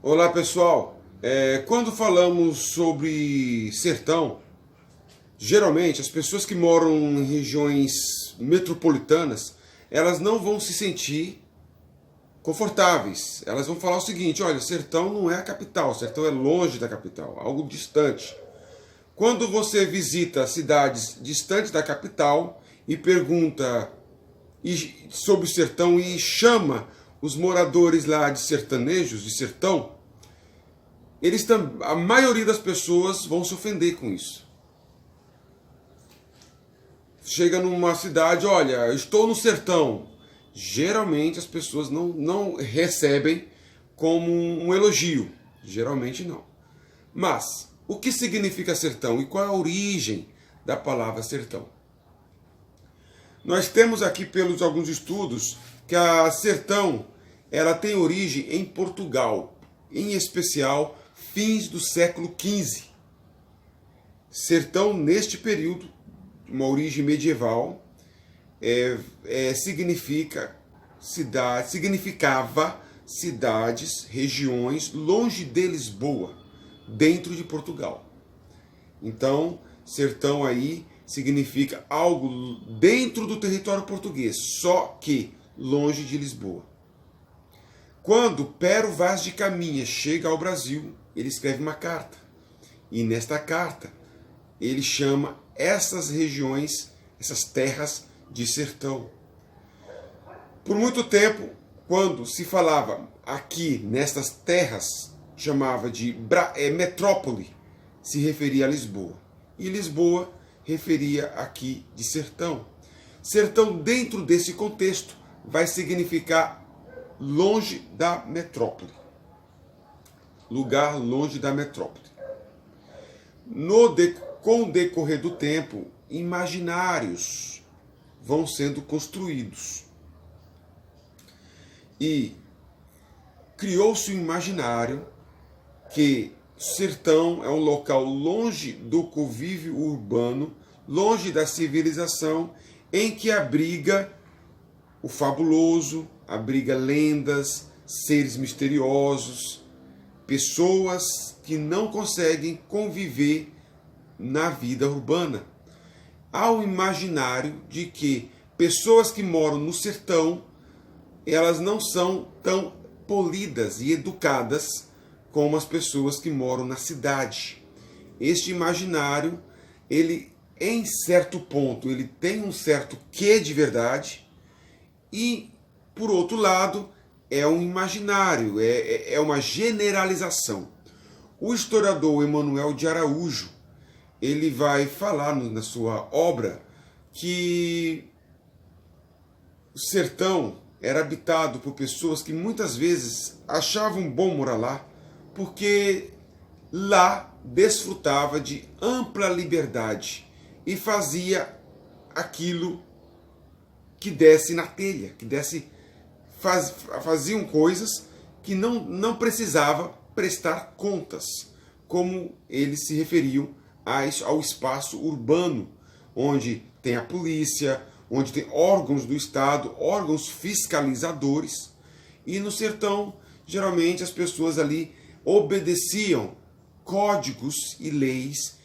Olá pessoal, quando falamos sobre sertão, geralmente as pessoas que moram em regiões metropolitanas, elas não vão se sentir confortáveis. Elas vão falar o seguinte: olha, sertão não é a capital, sertão é longe da capital, algo distante. Quando você visita cidades distantes da capital e pergunta sobre o sertão e chama os moradores lá de sertanejos, de sertão, a maioria das pessoas vão se ofender com isso. Chega numa cidade, olha, eu estou no sertão. Geralmente as pessoas não recebem como um elogio. Geralmente não. Mas, o que significa sertão e qual é a origem da palavra sertão? Nós temos aqui, pelos alguns estudos, que a sertão ela tem origem em Portugal, em especial fins do século XV. Sertão, neste período, uma origem medieval, significava cidades, regiões longe de Lisboa, dentro de Portugal. Então, sertão aí significa algo dentro do território português, só que longe de Lisboa. Quando Pero Vaz de Caminha chega ao Brasil, ele escreve uma carta. E nesta carta, ele chama essas regiões, essas terras de sertão. Por muito tempo, quando se falava aqui nestas terras, chamava de metrópole, se referia a Lisboa. E Lisboa referia aqui de sertão. Sertão, dentro desse contexto, vai significar longe da metrópole. Lugar longe da metrópole. Com o decorrer do tempo, imaginários vão sendo construídos. E criou-se um imaginário que sertão é um local longe do convívio urbano, longe da civilização, em que abriga o fabuloso, abriga lendas, seres misteriosos, pessoas que não conseguem conviver na vida urbana. Há um imaginário de que pessoas que moram no sertão, elas não são tão polidas e educadas como as pessoas que moram na cidade. Este imaginário, ele, em certo ponto, ele tem um certo quê de verdade e, por outro lado, é um imaginário, é uma generalização. O historiador Emanuel de Araújo, ele vai falar na sua obra que o sertão era habitado por pessoas que muitas vezes achavam bom morar lá, porque lá desfrutava de ampla liberdade e fazia aquilo que desse na telha, faziam coisas que não precisava prestar contas, como eles se referiam ao espaço urbano, onde tem a polícia, onde tem órgãos do Estado, órgãos fiscalizadores, e no sertão, geralmente as pessoas ali obedeciam códigos e leis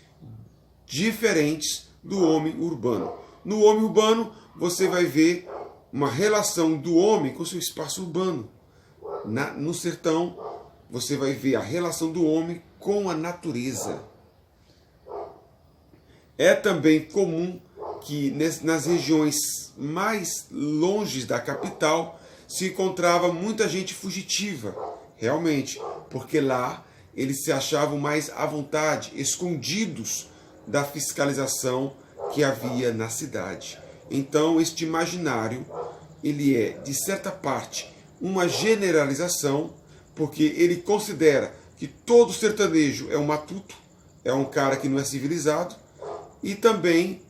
diferentes do homem urbano. No homem urbano, você vai ver uma relação do homem com o seu espaço urbano. No sertão, você vai ver a relação do homem com a natureza. É também comum que nas regiões mais longe da capital se encontrava muita gente fugitiva, realmente, porque lá eles se achavam mais à vontade, escondidos da fiscalização que havia na cidade. Então, este imaginário, ele é, de certa parte, uma generalização, porque ele considera que todo sertanejo é um matuto, é um cara que não é civilizado, e também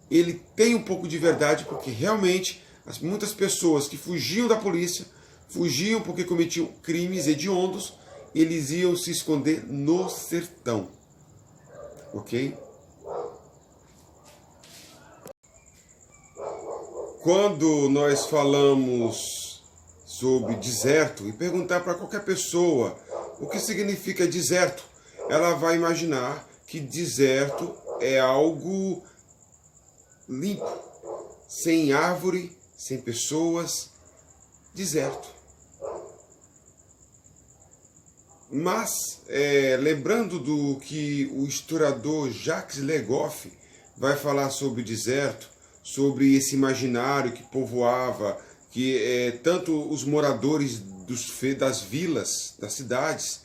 ele tem um pouco de verdade, porque realmente muitas pessoas que fugiam da polícia, fugiam porque cometiam crimes hediondos, eles iam se esconder no sertão. Ok? Quando nós falamos sobre deserto, e perguntar para qualquer pessoa o que significa deserto. Ela vai imaginar que deserto é algo limpo, sem árvore, sem pessoas, deserto. Mas, lembrando do que o historiador Jacques Le Goff vai falar sobre o deserto, sobre esse imaginário que povoava, que tanto os moradores das vilas, das cidades,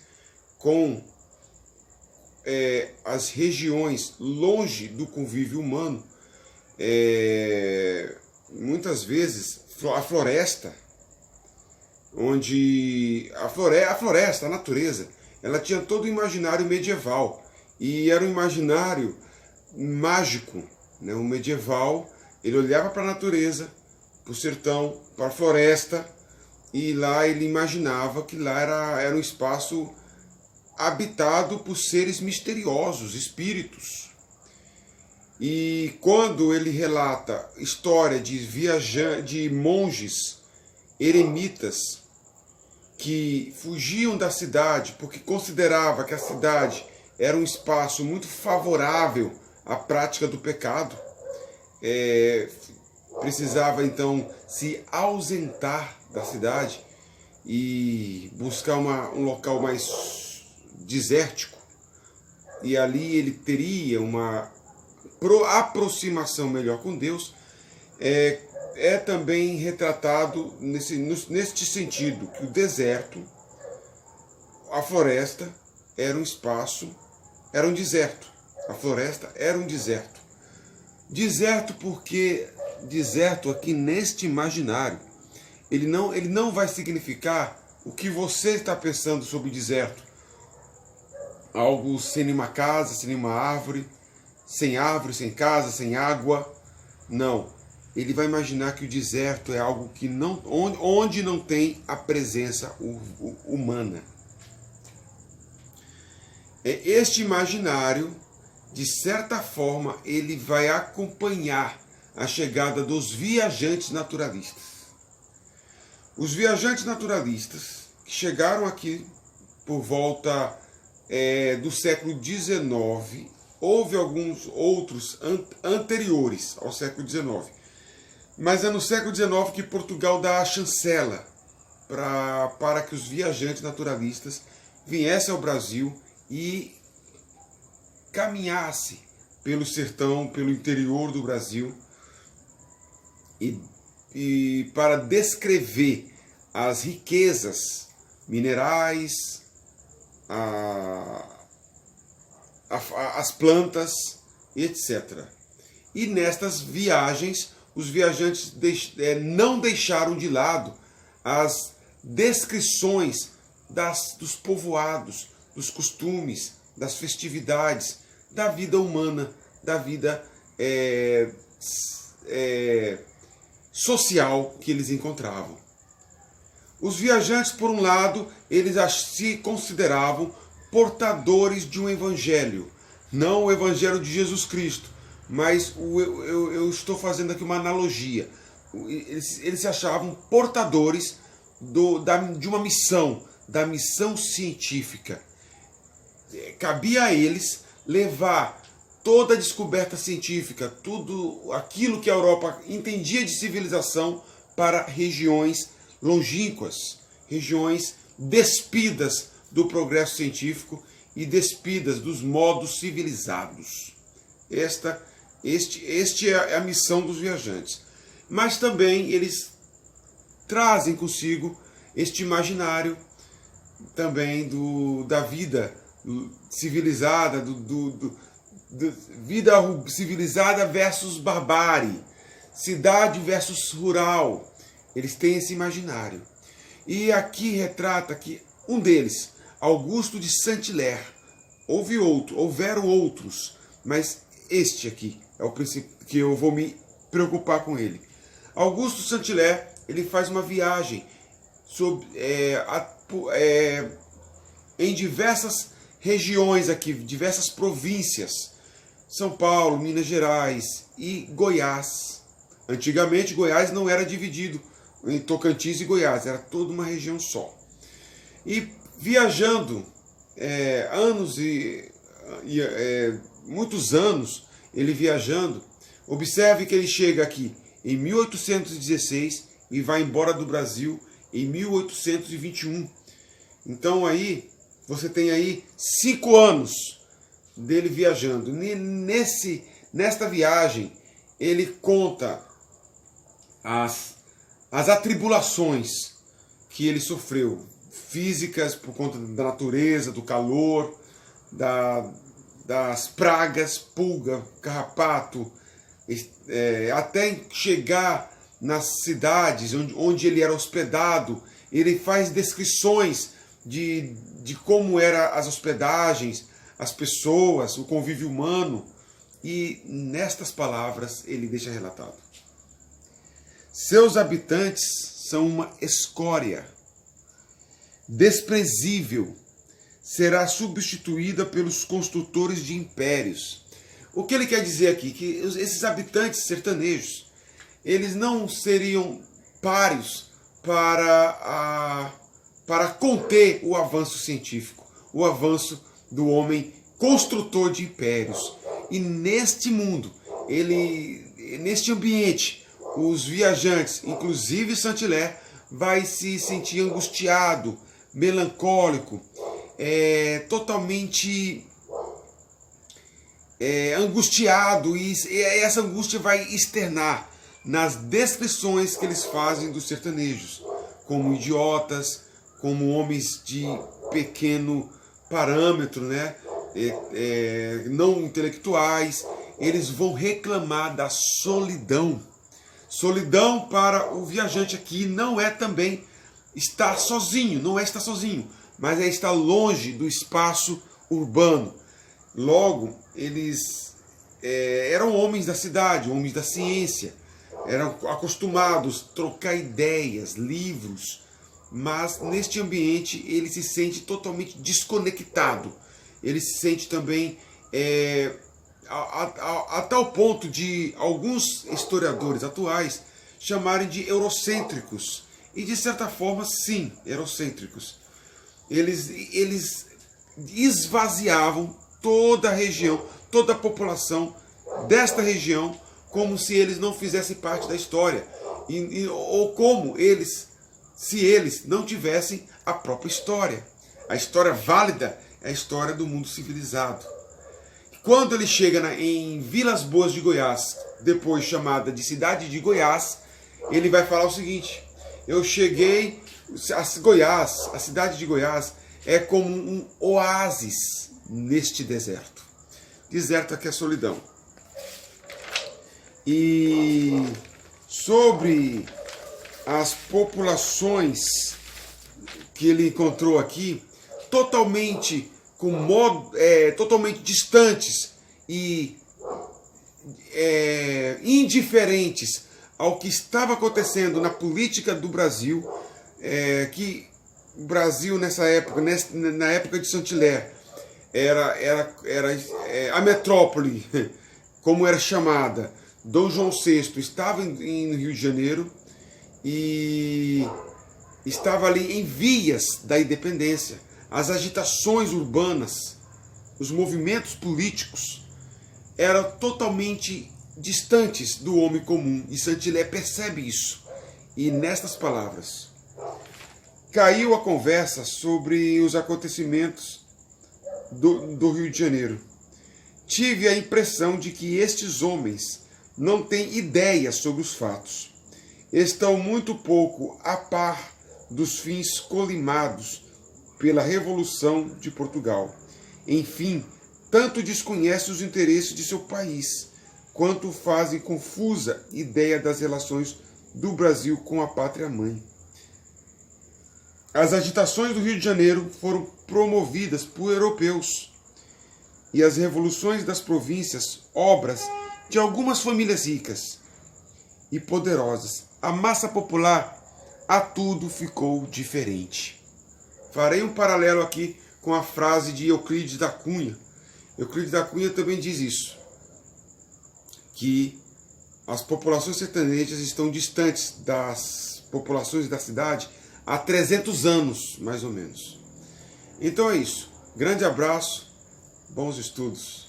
com as regiões longe do convívio humano, muitas vezes a floresta, onde a floresta, a natureza, ela tinha todo o imaginário medieval, e era um imaginário mágico, né? O medieval, ele olhava para a natureza, para o sertão, para a floresta, e lá ele imaginava que lá era um espaço habitado por seres misteriosos, espíritos. E quando ele relata história de monges eremitas que fugiam da cidade porque considerava que a cidade era um espaço muito favorável à prática do pecado, precisava então se ausentar da cidade e buscar um local mais desértico, e ali ele teria uma aproximação melhor com Deus. Também retratado neste sentido, que o deserto, a floresta, era um espaço, era um deserto. A floresta era um deserto. Deserto porque deserto aqui neste imaginário, ele não vai significar o que você está pensando sobre deserto. Algo sem nenhuma casa, sem nenhuma árvore, sem casa, sem água. Não. Ele vai imaginar que o deserto é algo que onde não tem a presença humana. Este imaginário, de certa forma, ele vai acompanhar a chegada dos viajantes naturalistas. Os viajantes naturalistas que chegaram aqui por volta do século XIX, houve alguns outros anteriores ao século XIX. Mas é no século XIX que Portugal dá a chancela para que os viajantes naturalistas viessem ao Brasil e caminhassem pelo sertão, pelo interior do Brasil, e para descrever as riquezas minerais, as plantas, etc. E nestas viagens, os viajantes não deixaram de lado as descrições dos povoados, dos costumes, das festividades, da vida humana, da vida social que eles encontravam. Os viajantes, por um lado, eles se consideravam portadores de um evangelho, não o evangelho de Jesus Cristo, mas eu estou fazendo aqui uma analogia. Eles se achavam portadores de uma missão, da missão científica. Cabia a eles levar toda a descoberta científica, tudo aquilo que a Europa entendia de civilização, para regiões longínquas, regiões despidas do progresso científico e despidas dos modos civilizados. Este é a missão dos viajantes. Mas também eles trazem consigo este imaginário também da vida civilizada, vida civilizada versus barbárie, cidade versus rural. Eles têm esse imaginário. E aqui retrata que um deles, Augusto de Saint-Hilaire, houveram outros, mas este aqui é o que eu vou me preocupar com ele. Augusto de Saint-Hilaire, ele faz uma viagem em diversas regiões aqui, diversas províncias, São Paulo, Minas Gerais e Goiás. Antigamente Goiás não era dividido em Tocantins e Goiás, era toda uma região só. E viajando anos muitos anos, ele viajando. Observe que ele chega aqui em 1816 e vai embora do Brasil em 1821. Então aí você tem aí 5 anos dele viajando. Nesta viagem ele conta as atribulações que ele sofreu, físicas por conta da natureza, do calor, das pragas, pulga, carrapato, até chegar nas cidades onde ele era hospedado. Ele faz descrições de como eram as hospedagens, as pessoas, o convívio humano, e nestas palavras ele deixa relatado: seus habitantes são uma escória desprezível, será substituída pelos construtores de impérios. O que ele quer dizer aqui? Que esses habitantes sertanejos, eles não seriam páreos para conter o avanço científico, o avanço do homem construtor de impérios. E neste mundo, neste ambiente, os viajantes, inclusive Saint-Hilaire, vai se sentir angustiado, melancólico, totalmente angustiado, e essa angústia vai externar nas descrições que eles fazem dos sertanejos, como idiotas, como homens de pequeno parâmetro, né? Não intelectuais. Eles vão reclamar da solidão. Solidão para o viajante aqui não é também estar sozinho, não é estar sozinho, mas é estar longe do espaço urbano. Logo, eles eram homens da cidade, homens da ciência, eram acostumados a trocar ideias, livros, mas neste ambiente ele se sente totalmente desconectado. Ele se sente também a tal ponto de alguns historiadores atuais chamarem de eurocêntricos. E de certa forma, sim, eurocêntricos. Eles esvaziavam toda a região, toda a população desta região, como se eles não fizessem parte da história, ou como se eles não tivessem a própria história. A história válida é a história do mundo civilizado. Quando ele chega em Vilas Boas de Goiás, depois chamada de Cidade de Goiás, ele vai falar o seguinte: eu cheguei, a cidade de Goiás é como um oásis neste deserto. Deserto aqui é solidão. E sobre as populações que ele encontrou aqui, totalmente totalmente distantes e indiferentes ao que estava acontecendo na política do Brasil, que o Brasil nessa época, na época de Saint-Hilaire, era a metrópole, como era chamada. Dom João VI estava no Rio de Janeiro e estava ali em vias da independência. As agitações urbanas, os movimentos políticos eram totalmente distantes do homem comum, e Saint-Hilaire percebe isso. E nestas palavras: caiu a conversa sobre os acontecimentos do Rio de Janeiro. Tive a impressão de que estes homens não têm ideia sobre os fatos. Estão muito pouco a par dos fins colimados pela Revolução de Portugal. Enfim, tanto desconhecem os interesses de seu país, quanto fazem confusa ideia das relações do Brasil com a pátria-mãe. As agitações do Rio de Janeiro foram promovidas por europeus, e as revoluções das províncias, obras de algumas famílias ricas e poderosas. A massa popular, a tudo ficou diferente. Farei um paralelo aqui com a frase de Euclides da Cunha. Euclides da Cunha também diz isso, que as populações sertanejas estão distantes das populações da cidade há 300 anos, mais ou menos. Então é isso. Grande abraço, bons estudos.